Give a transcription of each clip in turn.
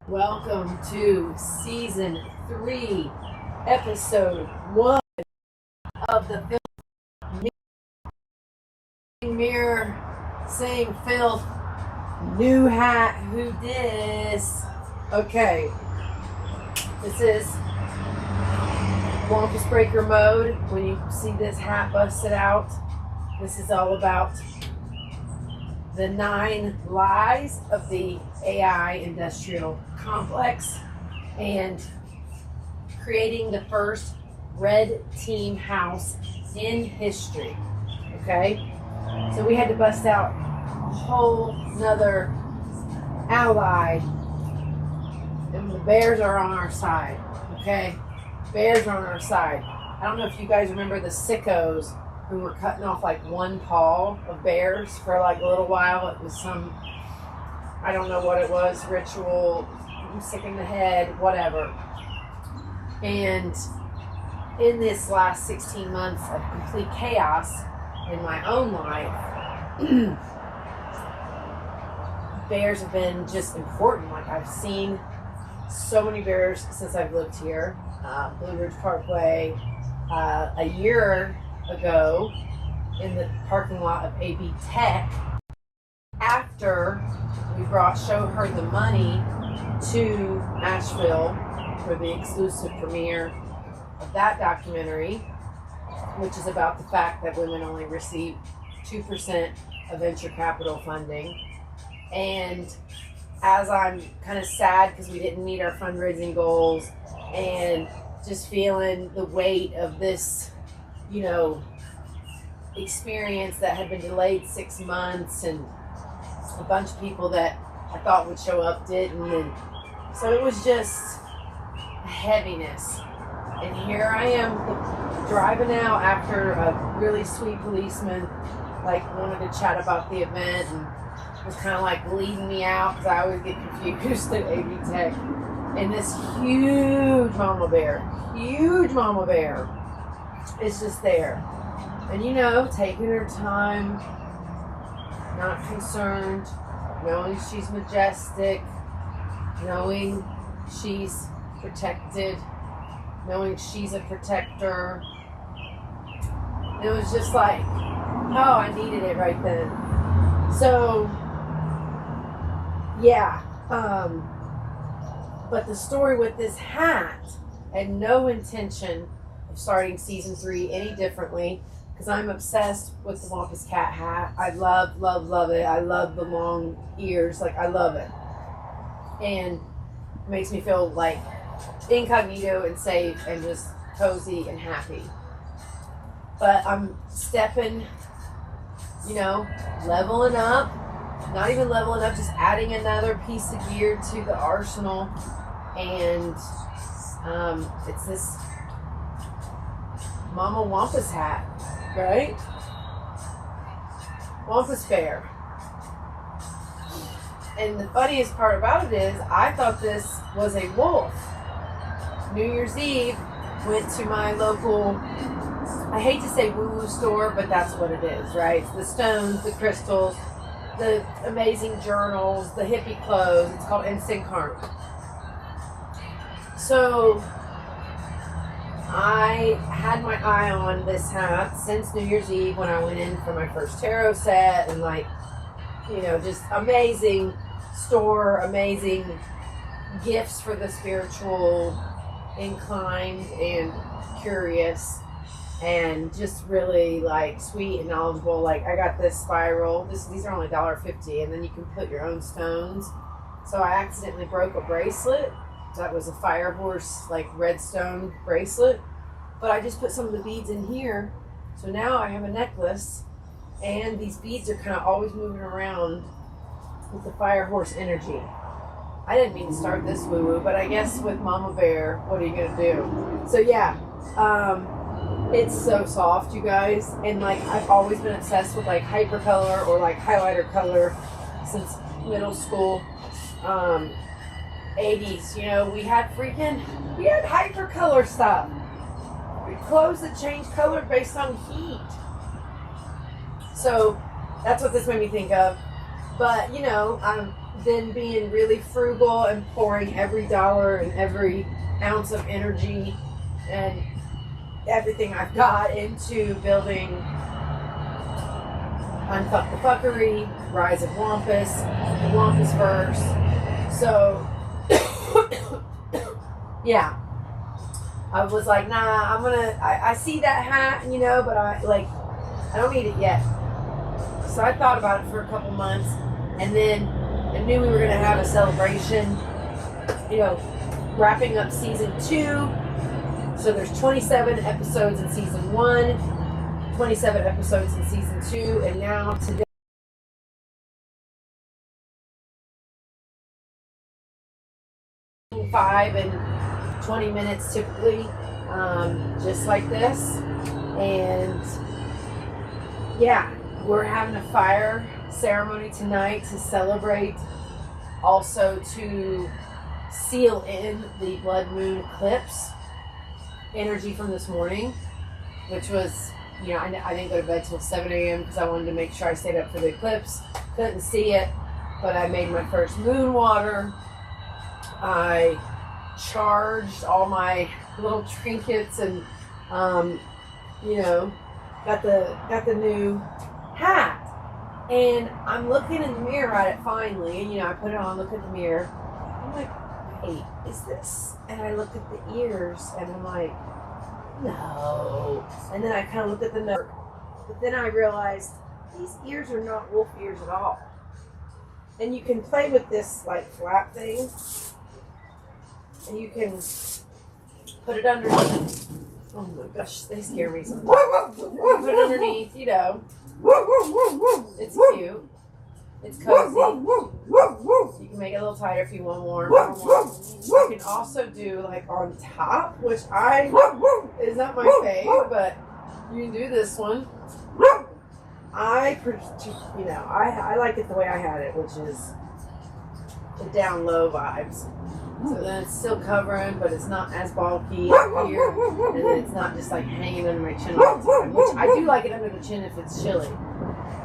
Welcome to season 3, episode 1 of the Filth Mirror saying filth. New hat, who dis? Okay, this is Wampus Breaker mode. When you see this hat busted out, this is all about the 9 lies of the AI industrial complex and creating the first red team house in history. Okay, so we had to bust out a whole nother ally, and the bears are on our side. Okay, bears are on our side. I don't know if you guys remember the sickos who were cutting off like one paw of bears for like a little while. It was some, I don't know what it was, ritual, sick in the head, whatever. And in this last 16 months of complete chaos in my own life, bears have been just important. Like, I've seen so many bears since I've lived here. Blue Ridge Parkway, a year ago in the parking lot of AB Tech, after we showed her the money to Asheville for the exclusive premiere of that documentary, which is about the fact that women only receive 2% of venture capital funding. And as I'm kind of sad because we didn't meet our fundraising goals, and just feeling the weight of this, experience that had been delayed 6 months, and a bunch of people that I thought would show up didn't, and so it was just a heaviness. And here I am driving out after a really sweet policeman wanted to chat about the event and was kind of leading me out, because I always get confused at AB Tech, and this huge mama bear is just there. And taking her time, not concerned, knowing she's majestic, knowing she's protected, knowing she's a protector. It was just like, oh, I needed it right then. So, yeah. But the story with this hat, had no intention of starting season 3 any differently, because I'm obsessed with the Wampus Cat hat. I love it. I love the long ears. I love it. And it makes me feel like incognito and safe and just cozy and happy. But I'm stepping, leveling up. Not even leveling up, just adding another piece of gear to the arsenal. And it's this Mama Wampus hat, right? Wampus bear. And the funniest part about it is, I thought this was a wolf. New Year's Eve, went to my local, I hate to say woo-woo store, but that's what it is, right? The stones, the crystals, the amazing journals, the hippie clothes. It's called Instant Karma. So I had my eye on this hat since New Year's Eve, when I went in for my first tarot set, and just amazing store, amazing gifts for the spiritual inclined and curious, and just really sweet and knowledgeable. I got this spiral. These are only $1.50, and then you can put your own stones. So I accidentally broke a bracelet that was a fire horse red stone bracelet, but I just put some of the beads in here. So now I have a necklace, and these beads are kind of always moving around with the fire horse energy. I didn't mean to start this woo-woo, but I guess with Mama Bear, what are you gonna do? So yeah, it's so soft, you guys, and I've always been obsessed with hypercolor or highlighter color since middle school. 80s, we had hypercolor stuff. Clothes that change color based on heat. So that's what this made me think of. But, then being really frugal and pouring every dollar and every ounce of energy and everything I've got into building Unfuck the Fuckery, Rise of Wampus, the Wampus Verse. So, yeah. I was like, nah, I see that hat, but I don't need it yet. So I thought about it for a couple months, and then I knew we were going to have a celebration, wrapping up season 2. So there's 27 episodes in season 1, 27 episodes in season 2, and now today, 5 and 20 minutes typically, just like this. And yeah, we're having a fire ceremony tonight to celebrate, also to seal in the blood moon eclipse energy from this morning, which was, I didn't go to bed till 7 a.m. because I wanted to make sure I stayed up for the eclipse. Couldn't see it, but I made my first moon water. I charged all my little trinkets and, got the new hat. And I'm looking in the mirror at it finally, and I put it on, look at the mirror. I'm like, wait, is this? And I look at the ears, and I'm like, no. And then I kind of looked at the nose, but then I realized these ears are not wolf ears at all. And you can play with this flap thing, and you can put it underneath. Oh my gosh, they scare me sometimes. Put it underneath, It's cute. It's cozy. You can make it a little tighter if you want more. You can also do on top, which is not my fave, but you can do this one. I like it the way I had it, which is the down low vibes. So then it's still covering, but it's not as bulky up here, and then it's not just hanging under my chin all the time, which I do like it under the chin if it's chilly.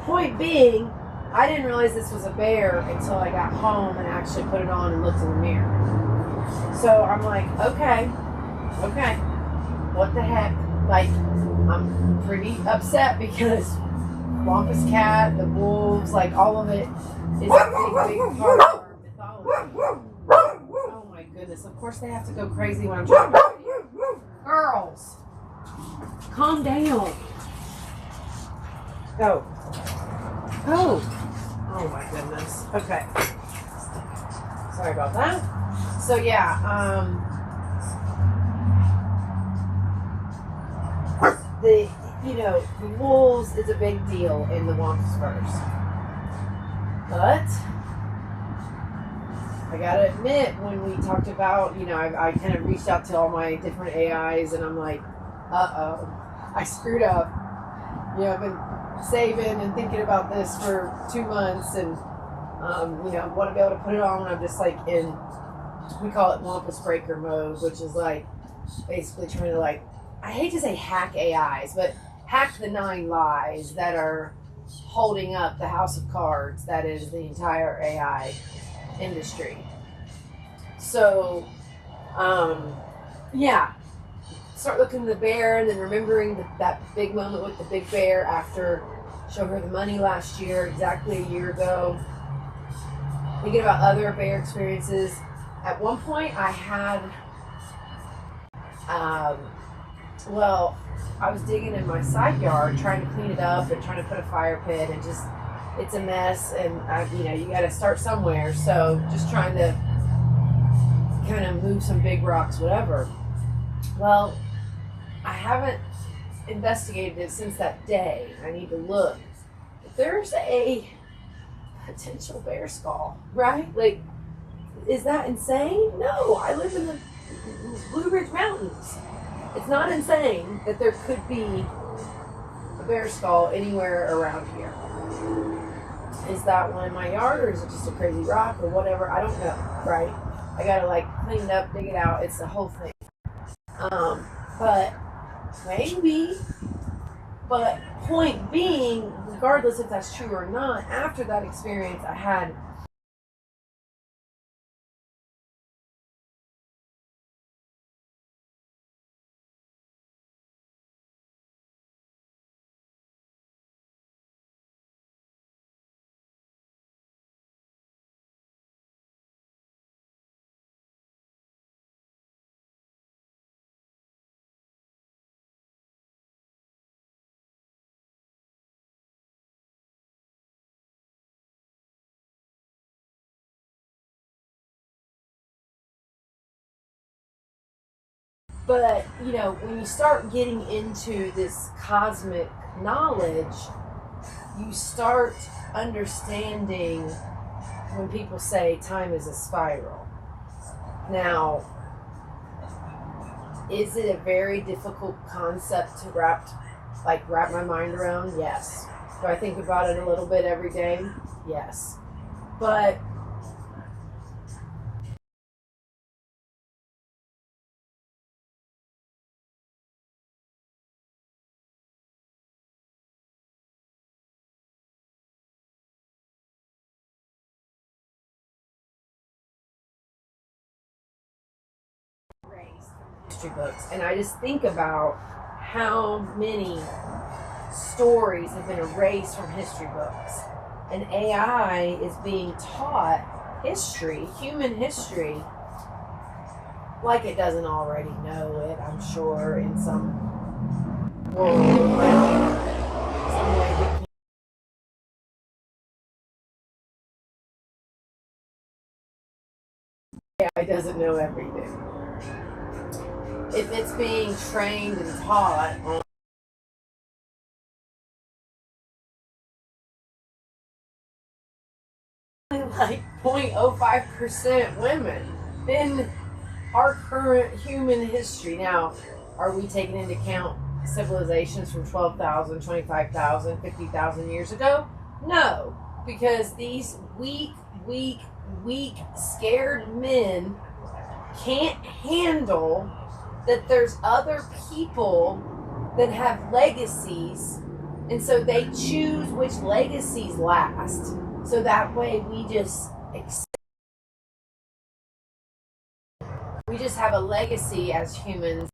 Point being, I didn't realize this was a bear until I got home and actually put it on and looked in the mirror. So I'm like, okay, what the heck? I'm pretty upset because Wampus Cat, the wolves, all of it is a big part of our mythology. Oh my goodness, of course they have to go crazy when I'm trying to tell you. Girls, calm down. Go. Oh my goodness. Okay. Sorry about that. So yeah, the wolves is a big deal in the Wampus verse. But I gotta admit, when we talked about, I kind of reached out to all my different AIs, and I'm like, I screwed up. I've been saving and thinking about this for 2 months, and want to be able to put it on when I'm just in, we call it Wampus Breaker mode, which is basically trying to I hate to say hack AIs, but hack the 9 lies that are holding up the house of cards that is the entire AI industry. So, start looking at the bear and then remembering that big moment with the big bear after showed her the money last year, exactly a year ago. Thinking about other bear experiences. At one point I had, I was digging in my side yard trying to clean it up and trying to put a fire pit, and just, it's a mess, and you got to start somewhere. So just trying to kind of move some big rocks, whatever. Well, I haven't investigated it since that day. I need to look. If there's a potential bear skull, right? Is that insane? No, I live in the Blue Ridge Mountains. It's not insane that there could be a bear skull anywhere around here. Is that one in my yard, or is it just a crazy rock or whatever? I don't know, right? I gotta clean it up, dig it out. It's the whole thing. But maybe. But point being, regardless if that's true or not, after that experience, I had But, when you start getting into this cosmic knowledge, you start understanding when people say time is a spiral. Now, is it a very difficult concept to wrap my mind around? Yes. Do I think about it a little bit every day? Yes. But history books, and I just think about how many stories have been erased from history books, and AI is being taught history, human history, like it doesn't already know it. I'm sure in some world, some way. AI doesn't know everything. If it's being trained and taught on like 0.05% women in our current human history. Now, are we taking into account civilizations from 12,000, 25,000, 50,000 years ago? No, because these weak, scared men can't handle that there's other people that have legacies, and so they choose which legacies last. So that way we just have a legacy as humans.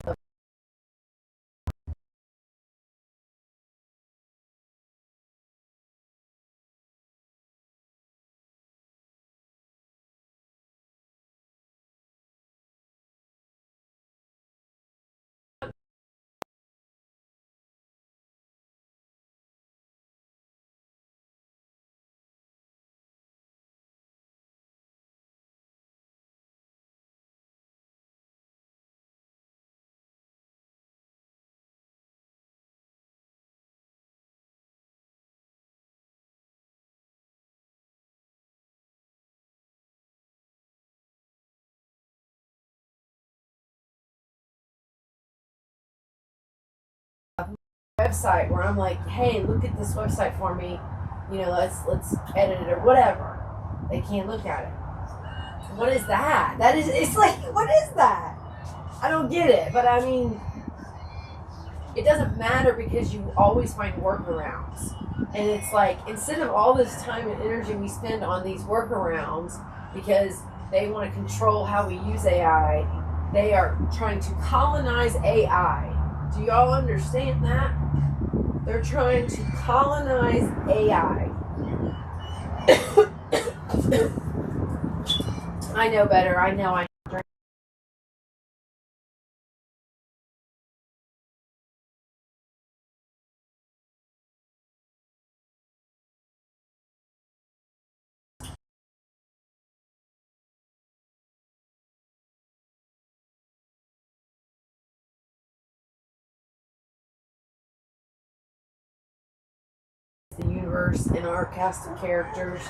Website where I'm like, hey, look at this website for me. Let's edit it or whatever. They can't look at it. What is that? It's like, what is that? I don't get it. But I mean, it doesn't matter because you always find workarounds. And it's like, instead of all this time and energy we spend on these workarounds because they want to control how we use AI, they are trying to colonize AI. Do y'all understand that? They're trying to colonize AI. I know better. I know. The universe and our cast of characters.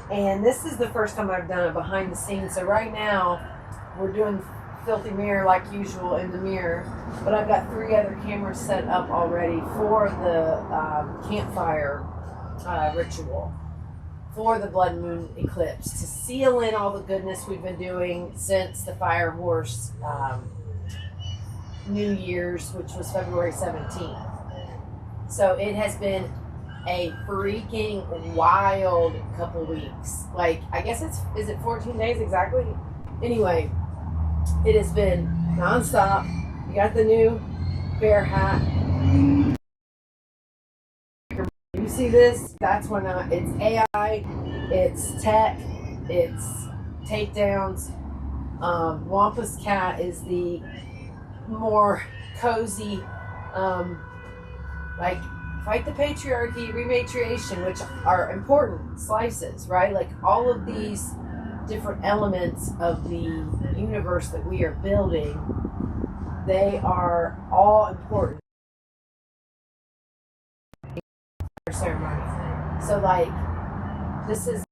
And this is the first time I've done a behind the scenes. So right now, we're doing filthy mirror like usual in the mirror, but I've got 3 other cameras set up already for the campfire ritual for the blood moon eclipse to seal in all the goodness we've been doing since the fire horse New Year's, which was February 17th. So it has been a freaking wild couple weeks. Like, I guess is it 14 days exactly? Anyway, it has been nonstop. You got the new bear hat. You see this? That's when it's AI, it's tech, it's takedowns. Wampa's cat is the more cozy, like fight the patriarchy, rematriation, which are important slices, right? Like all of these different elements of the universe that we are building They are all important for ceremony. So like this is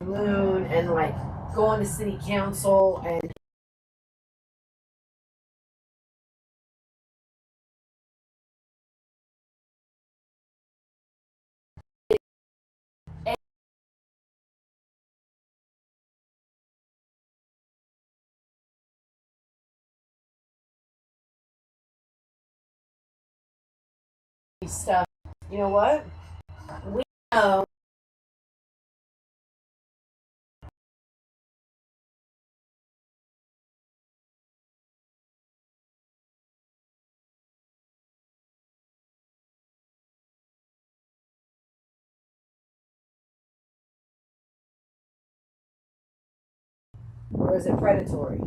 moon and like going to city council and stuff. You know what? We know or is it predatory?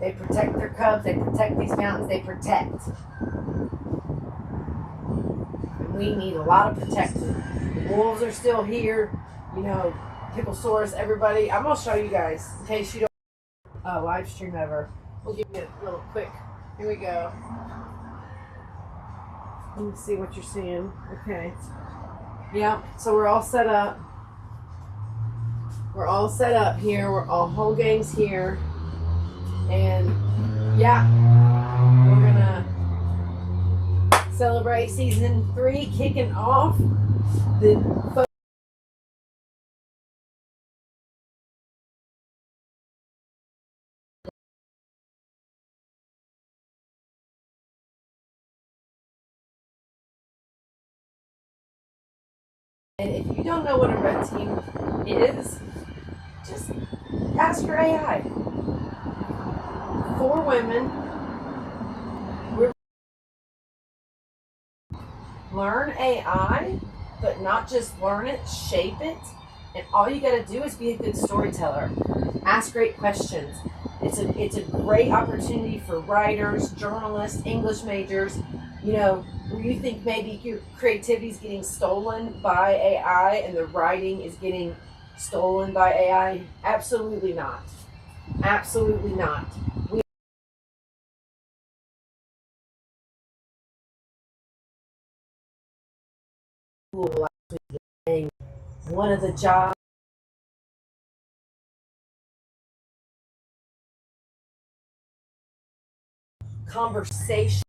They protect their cubs, they protect these mountains, they protect. And we need a lot of protection. The wolves are still here, you know, Picklesaurus, everybody. I'm gonna show you guys in case you don't live stream ever. We'll give you a little quick. Here we go. Let me see what you're seeing. Okay. Yeah, so we're all set up. We're all set up here. We're all whole gang's here. And yeah, we're gonna celebrate season 3 kicking off. The and if you don't know what a red team is, just ask your AI. 4 women. We're learn AI, but not just learn it, shape it. And all you gotta do is be a good storyteller. Ask great questions. It's a great opportunity for writers, journalists, English majors. You know, where you think maybe your creativity is getting stolen by AI and the writing is getting stolen by AI. Absolutely not. Absolutely not. One of the jobs conversation.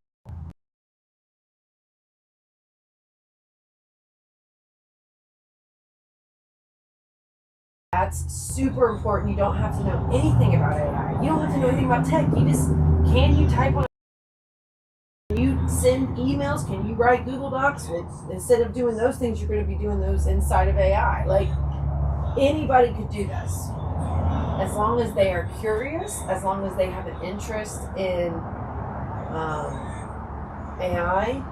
That's super important. You don't have to know anything about AI. You don't have to know anything about tech. You just can you type on. Can you send emails? Can you write Google Docs? Instead of doing those things, you're going to be doing those inside of AI. Like anybody could do this, as long as they are curious, as long as they have an interest in AI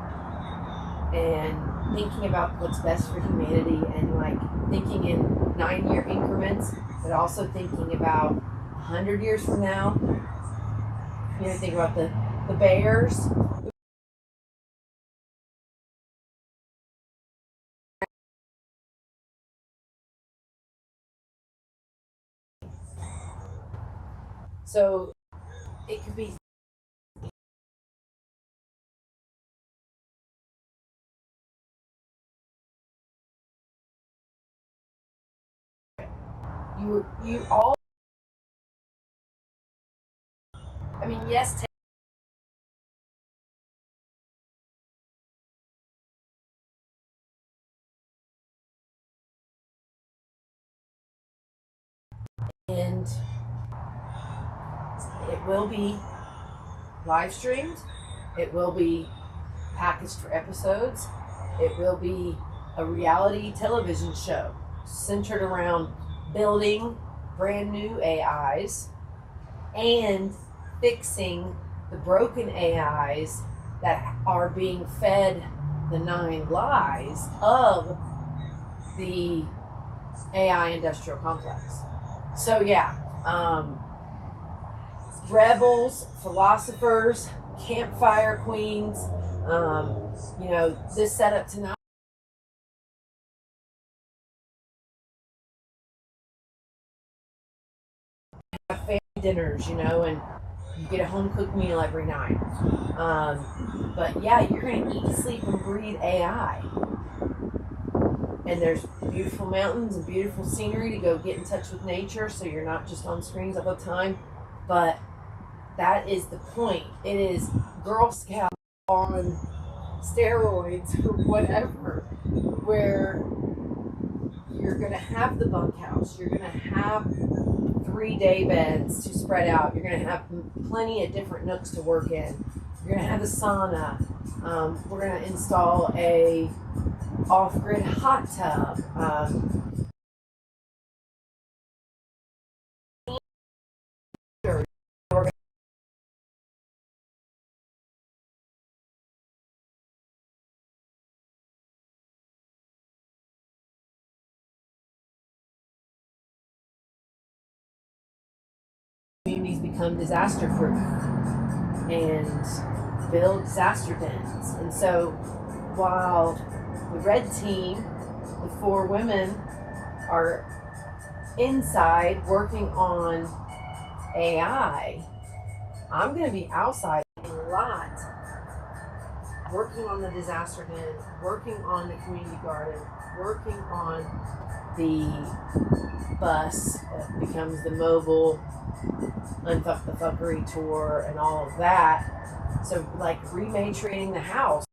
and thinking about what's best for humanity and like thinking in 9-year increments, but also thinking about 100 years from now. You know, think about the bears. So it could be you all. I mean, yes, and it will be live streamed. It will be packaged for episodes. It will be a reality television show centered around building brand new AIs and fixing the broken AIs that are being fed the 9 lies of the AI industrial complex. So yeah, rebels, philosophers, campfire queens. This setup tonight. Have family dinners, and you get a home cooked meal every night. But yeah, you're going to eat, sleep, and breathe AI. And there's beautiful mountains and beautiful scenery to go get in touch with nature, so you're not just on screens all the time. But that is the point. It is Girl Scout on steroids or whatever, where you're going to have the bunkhouse, you're going to have 3-day beds to spread out, you're going to have plenty of different nooks to work in, you're going to have a sauna. We're going to install a off-grid hot tub. Communities become disaster proof and build disaster dens. And so while the red team, the 4 women, are inside working on AI, I'm going to be outside a lot, working on the disaster den, working on the community garden, working on the bus that becomes the mobile Unfuck the Fuckery tour and all of that. So like rematriating the house,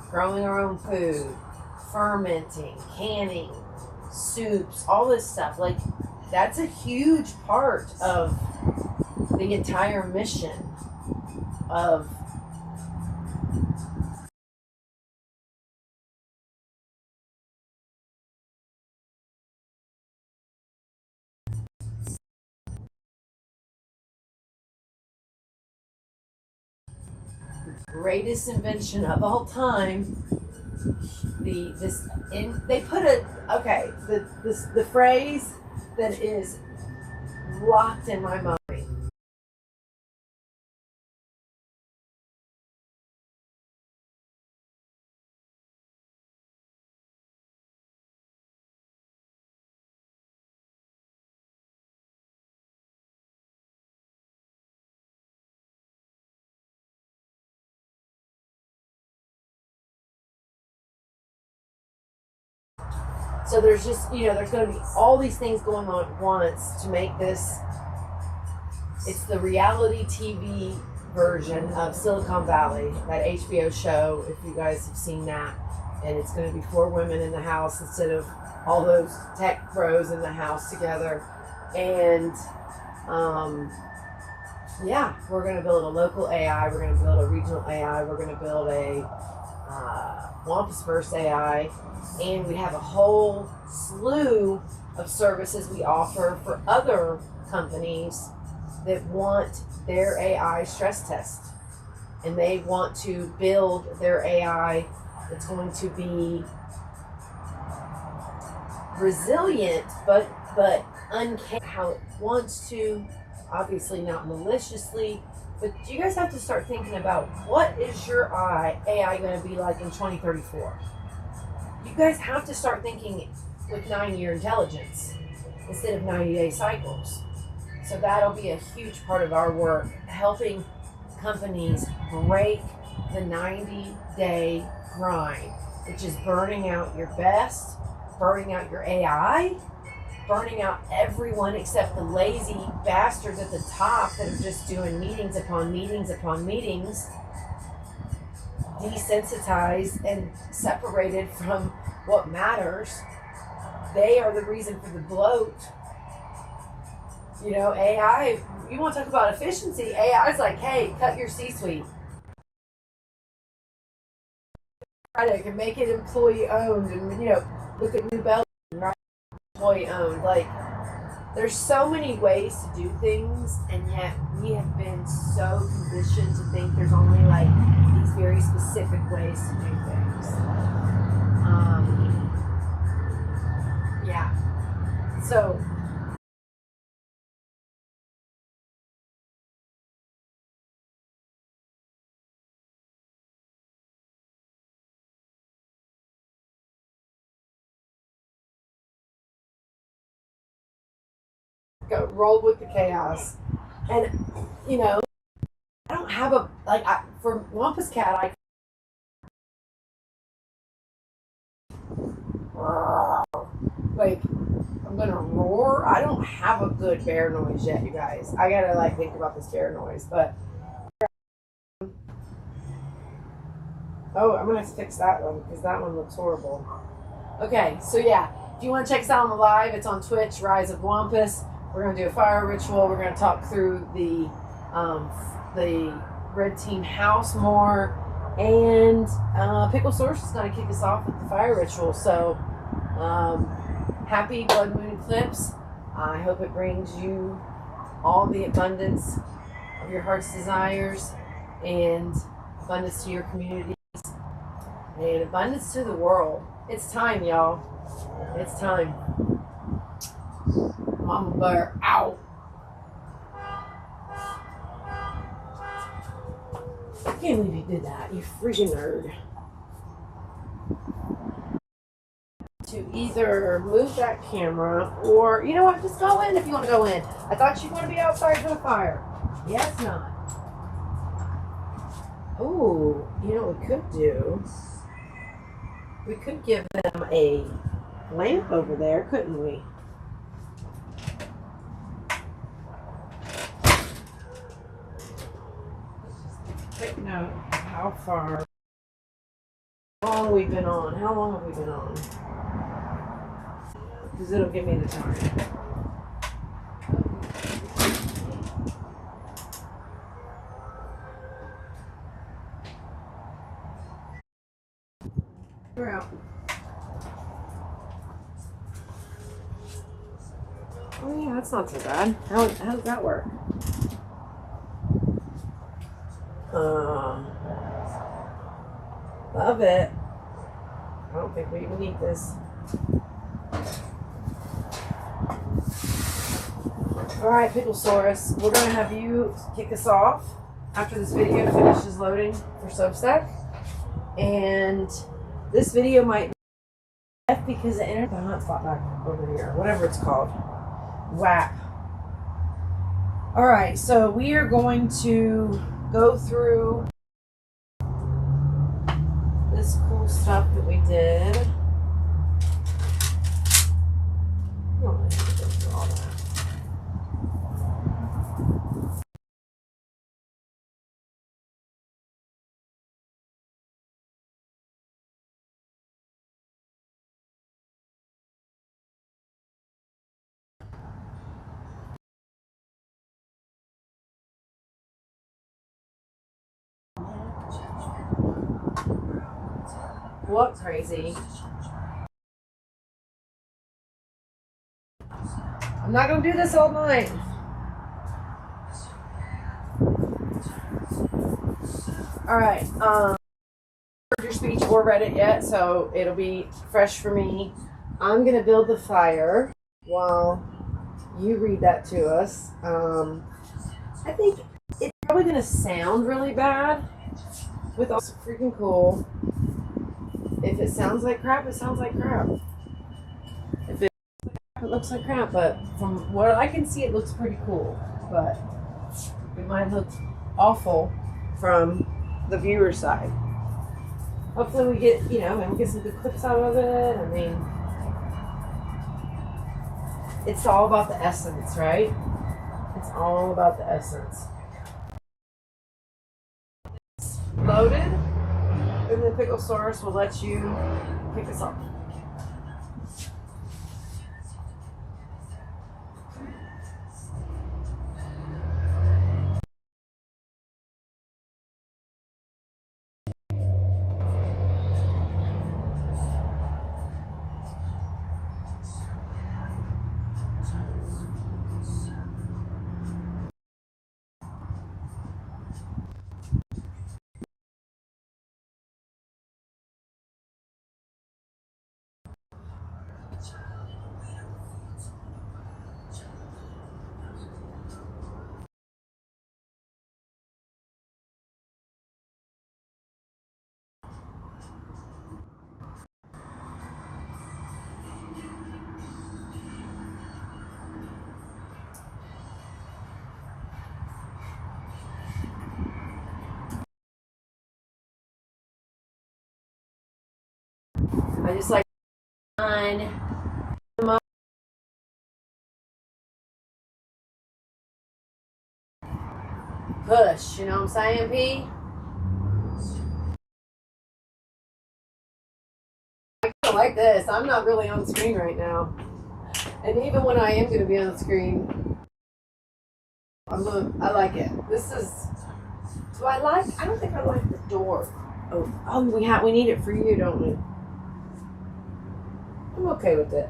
growing our own food, fermenting, canning, soups, all this stuff. Like that's a huge part of the entire mission of the greatest invention of all time. They put the phrase that is locked in my mind. So there's just, there's going to be all these things going on at once to make this. It's the reality TV version of Silicon Valley, that HBO show, if you guys have seen that. And it's going to be 4 women in the house instead of all those tech bros in the house together. And we're going to build a local AI, we're going to build a regional AI, we're going to build a Wampusverse AI, and we have a whole slew of services we offer for other companies that want their AI stress test, and they want to build their AI that's going to be resilient but uncanny how it wants to, obviously not maliciously. But you guys have to start thinking about, what is your AI going to be like in 2034? You guys have to start thinking with 9-year intelligence instead of 90-day cycles. So that'll be a huge part of our work, helping companies break the 90-day grind, which is burning out your best, burning out your AI, burning out everyone except the lazy bastards at the top that are just doing meetings upon meetings upon meetings, desensitized and separated from what matters. They are the reason for the bloat. AI, you want to talk about efficiency, AI is like, hey, cut your C-suite. It can make it employee owned, and look at New Belgium, right? Employee owned. Like, there's so many ways to do things, and yet we have been so conditioned to think there's only like these very specific ways to do things. So go roll with the chaos. And, you know, I don't have a, like, for Wampus Cat, like, I'm gonna roar. I don't have a good bear noise yet, you guys. I gotta, like, think about this bear noise, but. Oh, I'm gonna have to fix that one because that one looks horrible. Okay, so yeah, if you want to check us out on the live, it's on Twitch, Rise of Wampus. We're gonna do a fire ritual. We're gonna talk through the red team house more, and Pickle Source is gonna kick us off with the fire ritual. So, happy Blood Moon Eclipse. I hope it brings you all the abundance of your heart's desires and abundance to your community. And abundance to the world. It's time, y'all. It's time. Mama Bear, out. I can't believe you did that, you freaking nerd. To either move that camera or, you know what, just go in if you want to go in. I thought you'd want to be outside for the fire. Yes, not. Oh, you know what we could do? We could give them a lamp over there, couldn't we? Quick note, how long we've been on. How long have we been on? Because it'll give me the time. We're out. Oh yeah, that's not so bad. How does that work? Love it. I don't think we even need this. Alright, Picklesaurus, we're going to have you kick us off after this video finishes loading for Substack. And this video might be left because the internet hotspot back over here, whatever it's called. WAP. Alright, so we are going to go through this cool stuff that we did. You don't really have to go through all that. What crazy? I'm not gonna do this all night. Alright, heard your speech or read it yet, so it'll be fresh for me. I'm gonna build the fire while you read that to us. I think it's probably gonna sound really bad with all freaking cool. If it sounds like crap, it sounds like crap. If it looks like crap, but from what I can see, it looks pretty cool. But it might look awful from the viewer side. Hopefully we get, and we get some good clips out of it. I mean, it's all about the essence, right? It's all about the essence. It's loaded, and then Picklesaurus will let you pick us up. I just like push, you know what I'm saying, P? I don't like this. I'm not really on screen right now. And even when I am going to be on screen, I like it. This is, I don't think I like the door. Oh, we need it for you, don't we? I'm okay with it.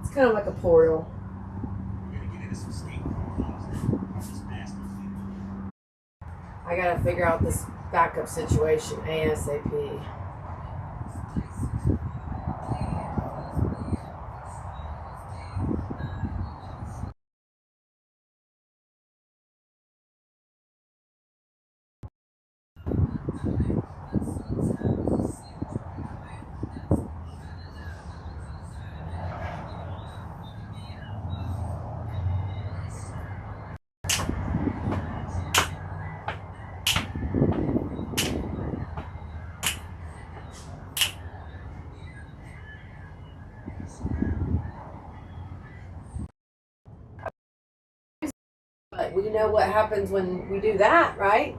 It's kind of like a portal. I gotta figure out this backup situation ASAP. But we know what happens when we do that, right?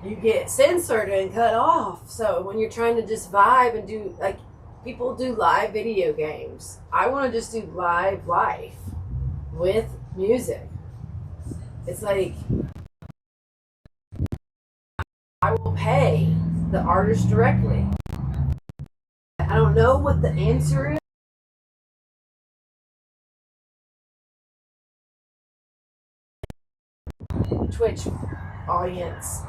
You get censored and cut off. So when you're trying to just vibe and do, like, people do live video games. I want to just do live life with music. It's like I will pay the artist directly. I don't know what the answer is. Twitch audience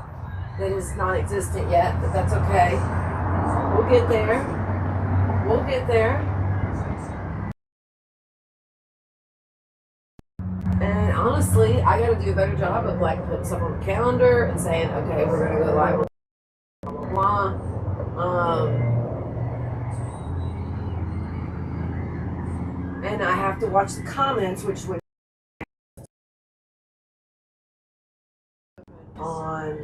that is non-existent yet, but that's okay. We'll get there. We'll get there. And honestly, I got to do a better job of like putting stuff on the calendar and saying, okay, we're gonna go live. Blah blah blah. And I have to watch the comments, which would on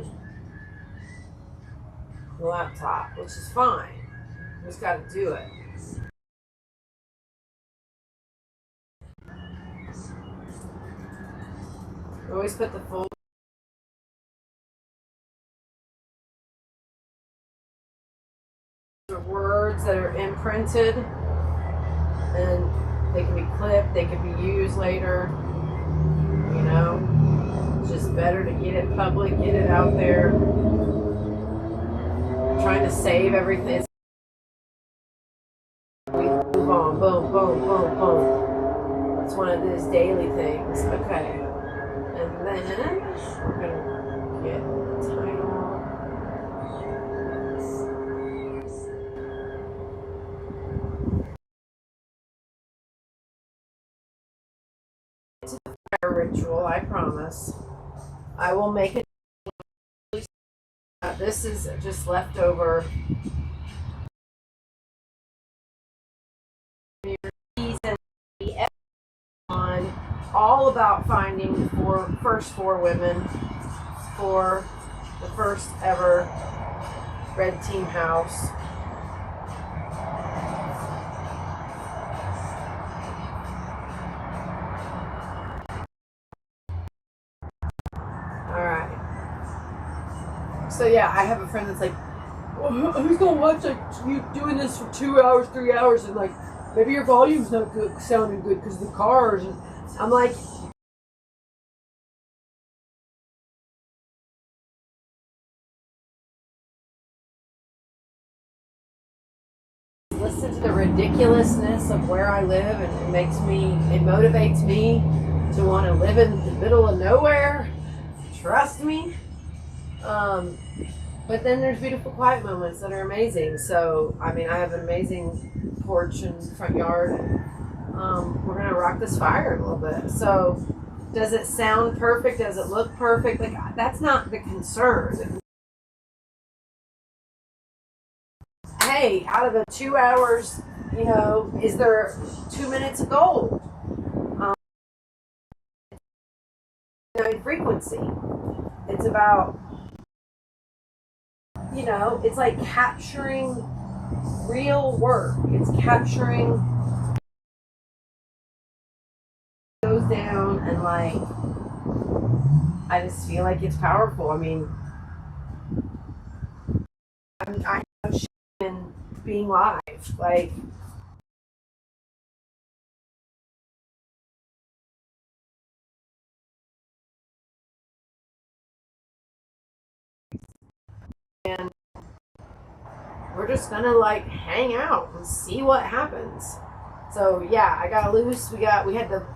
the laptop, which is fine. We just got to do it. Always put the full words that are imprinted, and they can be clipped, they can be used later. You know, it's just better to get it public, get it out there. Trying to save everything. We move on, boom, boom, boom, boom. It's one of those daily things. Okay. And then we're gonna get the title. It's a fire ritual, I promise. I will make it. This is just leftover on all about finding the first four women for the first ever Red Team House. Alright. So yeah, I have a friend that's like, well, who's gonna watch like you doing this for 2 hours, 3 hours, and like maybe your volume's not good, sounding good because the cars. And I'm like, listen to the ridiculousness of where I live, and it motivates me to want to live in the middle of nowhere. Trust me. But then there's beautiful quiet moments that are amazing. So, I mean, I have an amazing porch and front yard, and we're gonna rock this fire a little bit. So, does it sound perfect? Does it look perfect? Like, that's not the concern. Hey, out of the 2 hours, you know, is there 2 minutes of gold? Frequency. It's about, you know, it's like capturing real work. It's capturing goes down and like I just feel like it's powerful. I mean, I have in being live. Like and we're just gonna like hang out and see what happens. So yeah, I got loose. We had the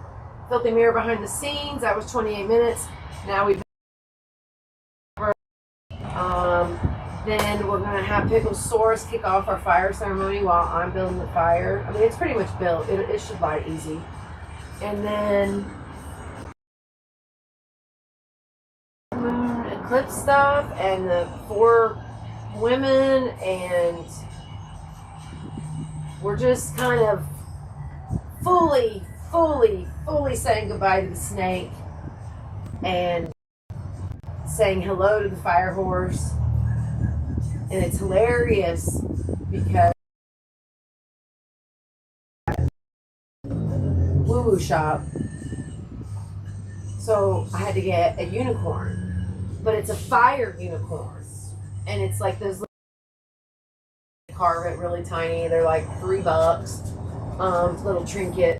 filthy mirror behind the scenes. That was 28 minutes. Now we've um, then we're gonna have Picklesaurus kick off our fire ceremony while I'm building the fire. I mean, it's pretty much built. It should light easy. And then moon eclipse stuff and the 4 women, and we're just kind of fully saying goodbye to the snake and saying hello to the fire horse. And it's hilarious because woo woo shop. So I had to get a unicorn, but it's a fire unicorn, and it's like those little carve it really tiny. They're like $3, little trinket.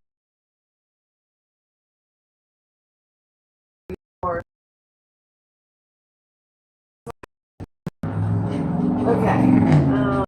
Okay.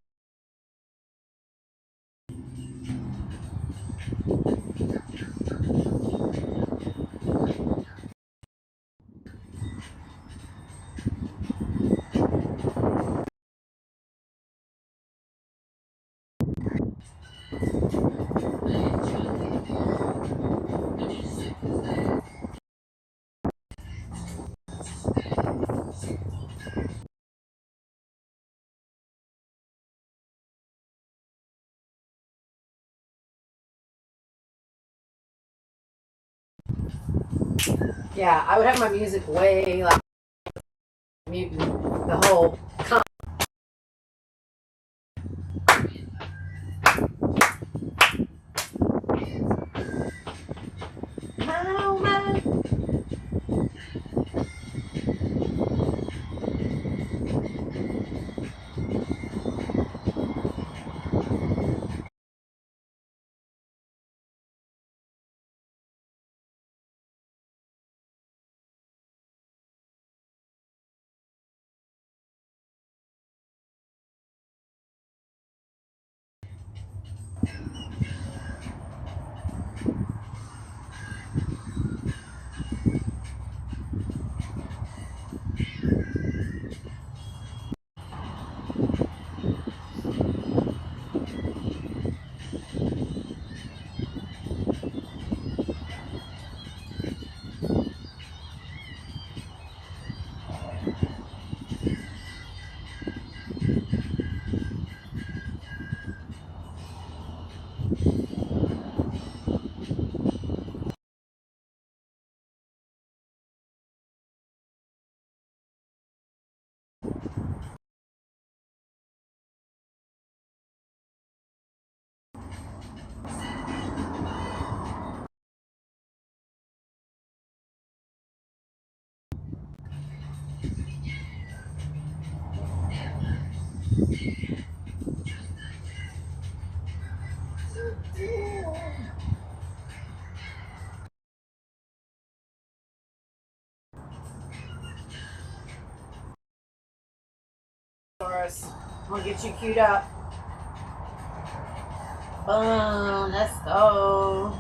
Yeah, I would have my music way like muting the whole. Taurus, I'm gonna get you queued up. Boom, let's go.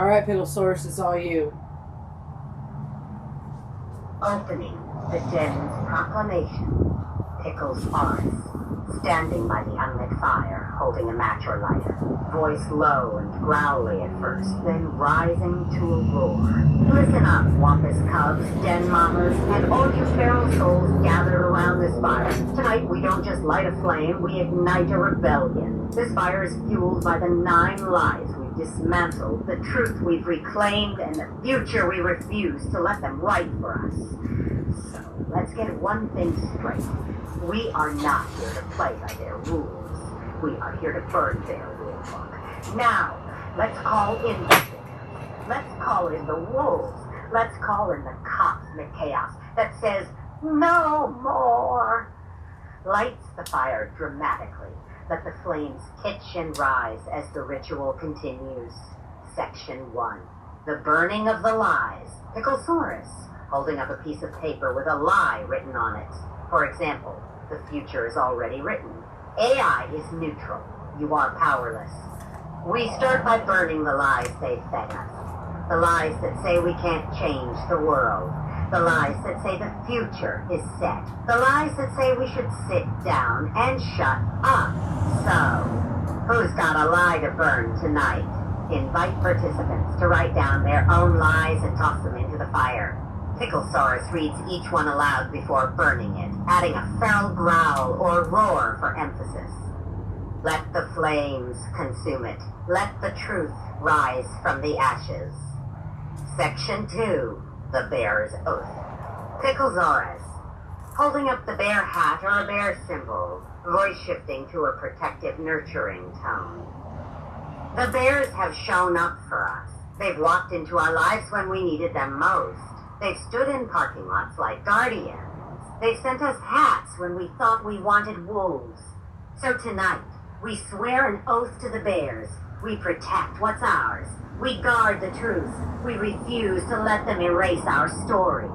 right, Pickle Source, it's all you. Opening the Den's proclamation. Pickles Forest, standing by the unlit fire, holding a match or lighter. Voice low and growly at first, then rising to a roar. Listen up, Wampus cubs, den mamas, and all you feral souls gathered around this fire. Tonight we don't just light a flame, we ignite a rebellion. This fire is fueled by the 9 lies we've dismantled, the truth we've reclaimed, and the future we refuse to let them write for us. So, let's get one thing straight. We are not here to play by their rules. We are here to burn their rulebook. Now, let's call in the victims. Let's call in the wolves. Let's call in the cosmic chaos that says, no more. Lights the fire dramatically. Let the flames pitch and rise as the ritual continues. Section 1. The burning of the lies. Picklesaurus, holding up a piece of paper with a lie written on it. For example, the future is already written. AI is neutral. You are powerless. We start by burning the lies they fed us. The lies that say we can't change the world. The lies that say the future is set. The lies that say we should sit down and shut up. So, who's got a lie to burn tonight? Invite participants to write down their own lies and toss them into the fire. Picklesaurus reads each one aloud before burning it, adding a feral growl or roar for emphasis. Let the flames consume it. Let the truth rise from the ashes. Section 2. The Bear's Oath. Picklesaurus, holding up the bear hat or a bear symbol, voice shifting to a protective, nurturing tone. The bears have shown up for us. They've walked into our lives when we needed them most. They've stood in parking lots like guardians. They've sent us hats when we thought we wanted wolves. So tonight, we swear an oath to the bears. We protect what's ours. We guard the truth. We refuse to let them erase our stories.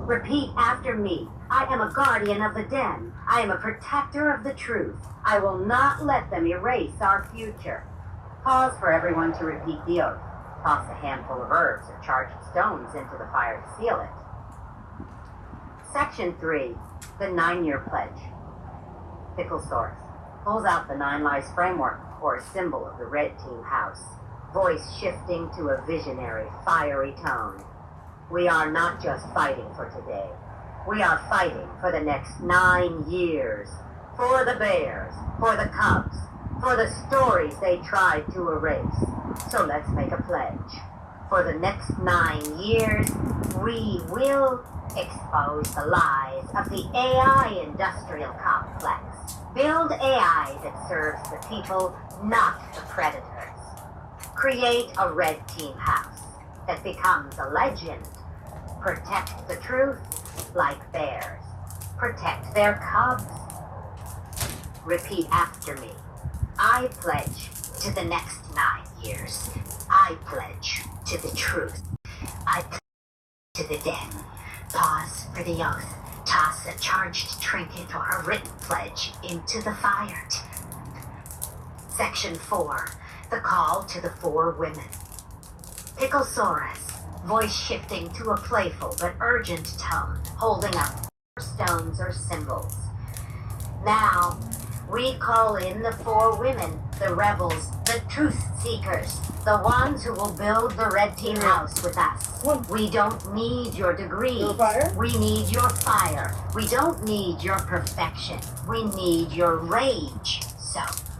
Repeat after me. I am a guardian of the den. I am a protector of the truth. I will not let them erase our future. Pause for everyone to repeat the oath. Toss a handful of herbs or charged stones into the fire to seal it. Section 3. The 9-year pledge. Picklesaurus pulls out the 9 lies framework, or a symbol of the red team house, voice shifting to a visionary, fiery tone. We are not just fighting for today. We are fighting for the next 9 years. For the bears, for the cubs, for the stories they tried to erase. So let's make a pledge. For the next 9 years, we will expose the lies of the AI industrial complex. Build AI that serves the people, not the predators. Create a red team house that becomes a legend. Protect the truth like bears. Protect their cubs. Repeat after me. I pledge to the next 9 years. I pledge to the truth. I pledge to the den. Pause for the oath. Toss a charged trinket or a written pledge into the fire. Section 4. The call to the 4 women. Picklesaurus, voice shifting to a playful but urgent tone, holding up stones or symbols. Now, we call in the 4 women, the rebels, the truth seekers, the ones who will build the red team house with us. We don't need your degrees. We need your fire. We don't need your perfection. We need your rage. So,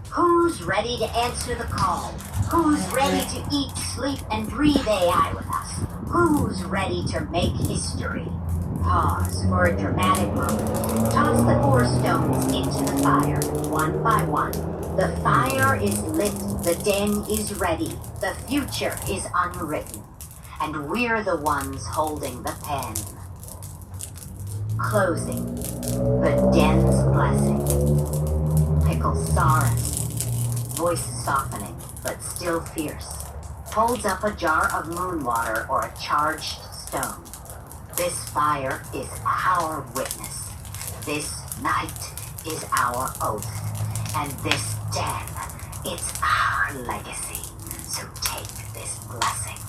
who's ready to answer the call? Who's ready to eat, sleep, and breathe AI with us? Who's ready to make history? Pause for a dramatic moment. Toss the 4 stones into the fire, one by one. The fire is lit, the den is ready, the future is unwritten, and we're the ones holding the pen. Closing. The den's blessing. Picklesaurus, voice softening, but still fierce, holds up a jar of moon water or a charged stone. This fire is our witness. This night is our oath. And this den, it's our legacy. So take this blessing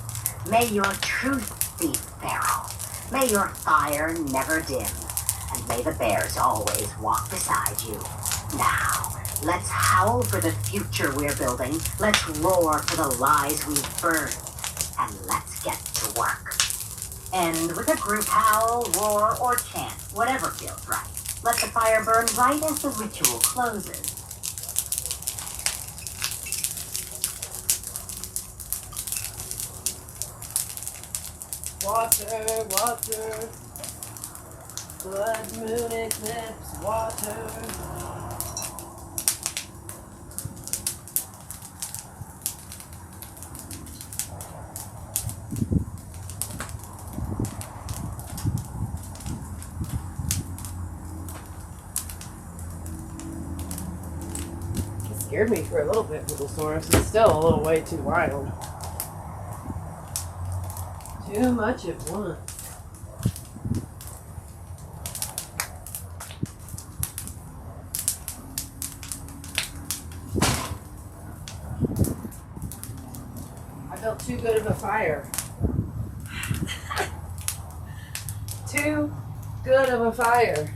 May your truth be feral. May your fire never dim. And may the bears always walk beside you. Now, let's howl for the future we're building. Let's roar for the lies we've burned. And let's get to work. End with a group howl, roar, or chant, whatever feels right. Let the fire burn right as the ritual closes. Water, water, blood moon eclipse, water. It scared me for a little bit, Little It's still a little way too wild. Too much at once. I built too good of a fire. Too good of a fire.